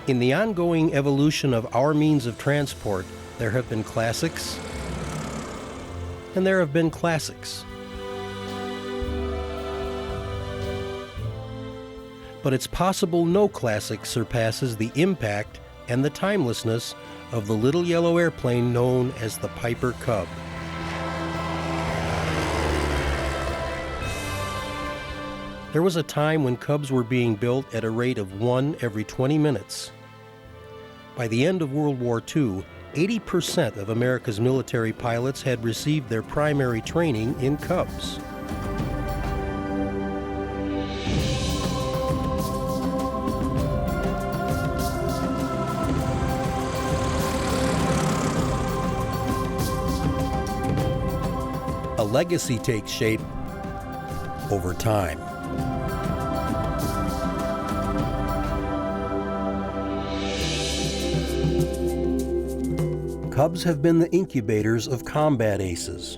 In the ongoing evolution of our means of transport, there have been classics, and there have been classics. But it's possible no classic surpasses the impact and the timelessness of the little yellow airplane known as the Piper Cub. There was a time when Cubs were being built at a rate of one every 20 minutes. By the end of World War II, 80% of America's military pilots had received their primary training in Cubs. A legacy takes shape over time. Cubs have been the incubators of combat aces,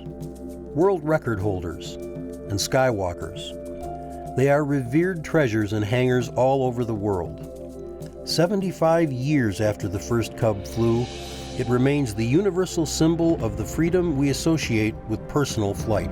world record holders, and skywalkers. They are revered treasures in hangars all over the world. 75 years after the first Cub flew, it remains the universal symbol of the freedom we associate with personal flight.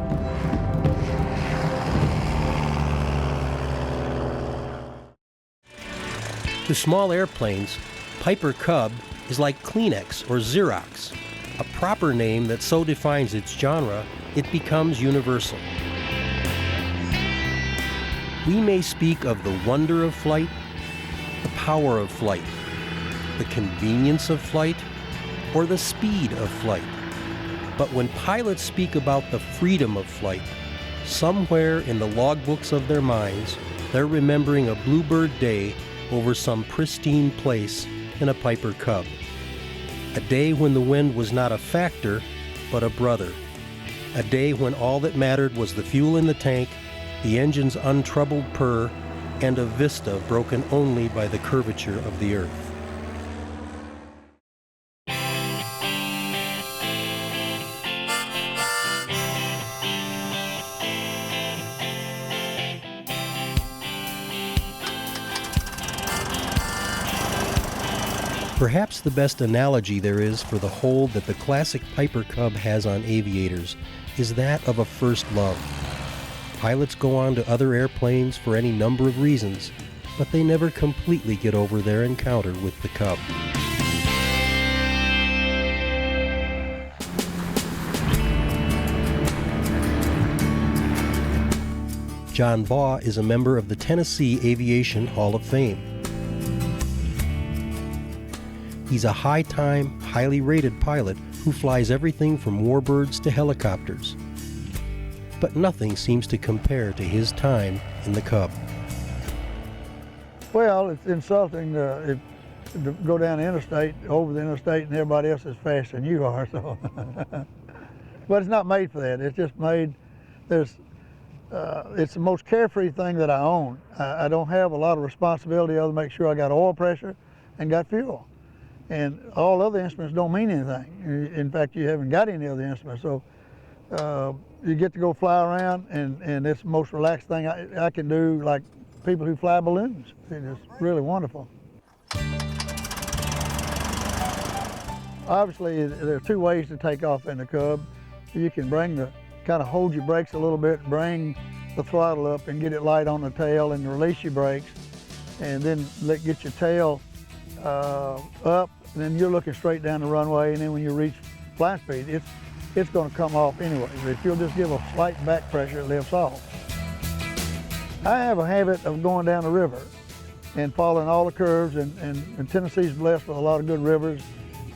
To small airplanes, Piper Cub is like Kleenex or Xerox, a proper name that so defines its genre, it becomes universal. We may speak of the wonder of flight, the power of flight, the convenience of flight, or the speed of flight. But when pilots speak about the freedom of flight, somewhere in the logbooks of their minds, they're remembering a bluebird day over some pristine place in a Piper Cub. A day when the wind was not a factor, but a brother. A day when all that mattered was the fuel in the tank, the engine's untroubled purr, and a vista broken only by the curvature of the earth. Perhaps the best analogy there is for the hold that the classic Piper Cub has on aviators is that of a first love. Pilots go on to other airplanes for any number of reasons, but they never completely get over their encounter with the Cub. John Baugh is a member of the Tennessee Aviation Hall of Fame. He's a high-time, highly rated pilot who flies everything from warbirds to helicopters. But nothing seems to compare to his time in the Cub. Well, it's insulting to go down the interstate, over the interstate, and everybody else is faster than you are. So, but it's not made for that. It's just made. It's the most carefree thing that I own. I don't have a lot of responsibility other than make sure I got oil pressure and got fuel. And all other instruments don't mean anything. In fact, you haven't got any other instruments. So you get to go fly around, and it's the most relaxed thing I can do, like people who fly balloons. It's really wonderful. Obviously, there are two ways to take off in the Cub. You can kind of hold your brakes a little bit, bring the throttle up and get it light on the tail and release your brakes, and then get your tail up, and then you're looking straight down the runway, and then when you reach flight speed, it's going to come off anyway. If you'll just give a slight back pressure, it lifts off. I have a habit of going down the river and following all the curves, and Tennessee's blessed with a lot of good rivers,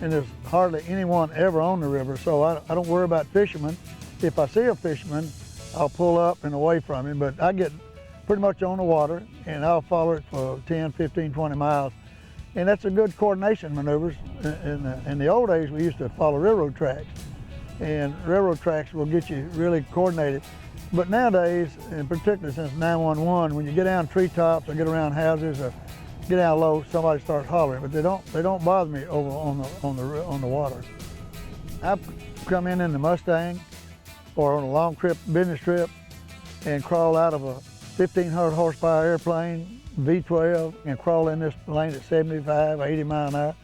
and there's hardly anyone ever on the river, so I don't worry about fishermen. If I see a fisherman, I'll pull up and away from him, but I get pretty much on the water, and I'll follow it for 10, 15, 20 miles. And that's a good coordination maneuvers. In the old days, we used to follow railroad tracks, and railroad tracks will get you really coordinated. But nowadays, and particularly since 911, when you get down treetops or get around houses or get down low, somebody starts hollering. But they don't bother me over on the water. I've come in the Mustang or on a long trip, business trip, and crawl out of 1,500 horsepower airplane, V12, and crawl in this lane at 75, 80 mile an hour,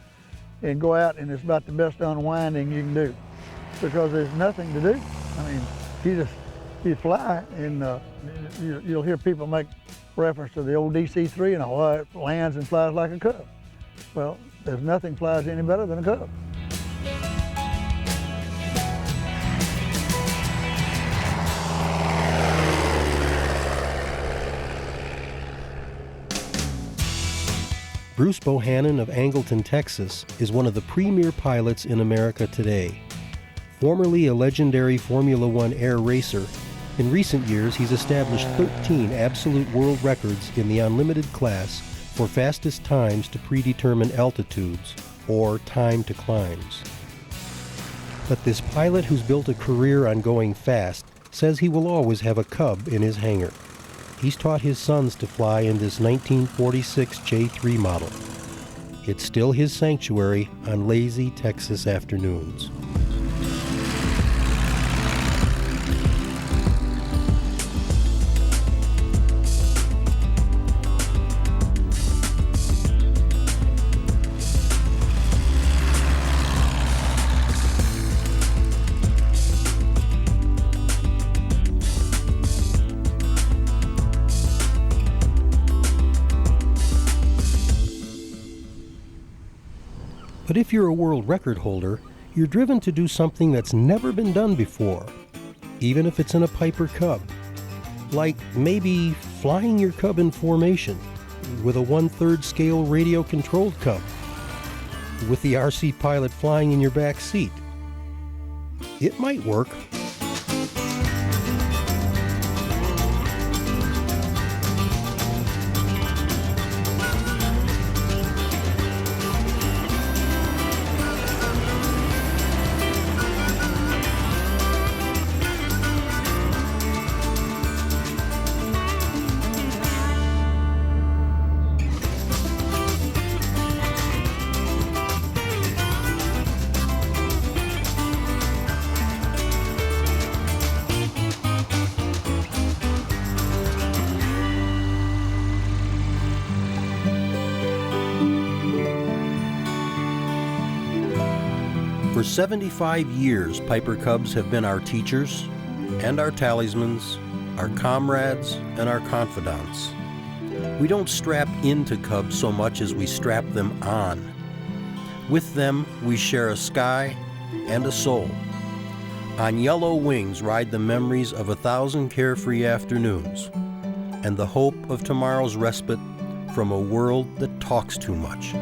and go out, and it's about the best unwinding you can do, because there's nothing to do. I mean, you fly, and you'll hear people make reference to the old DC-3 and all, it lands and flies like a Cub. Well, there's nothing flies any better than a Cub. Bruce Bohannon of Angleton, Texas, is one of the premier pilots in America today. Formerly a legendary Formula One air racer, in recent years he's established 13 absolute world records in the unlimited class for fastest times to predetermined altitudes, or time to climbs. But this pilot who's built a career on going fast says he will always have a Cub in his hangar. He's taught his sons to fly in this 1946 J3 model. It's still his sanctuary on lazy Texas afternoons. But if you're a world record holder, you're driven to do something that's never been done before, even if it's in a Piper Cub. Like maybe flying your Cub in formation with a 1/3 scale radio-controlled Cub, with the RC pilot flying in your back seat. It might work. For 75 years, Piper Cubs have been our teachers and our talismans, our comrades and our confidants. We don't strap into Cubs so much as we strap them on. With them, we share a sky and a soul. On yellow wings ride the memories of 1,000 carefree afternoons and the hope of tomorrow's respite from a world that talks too much.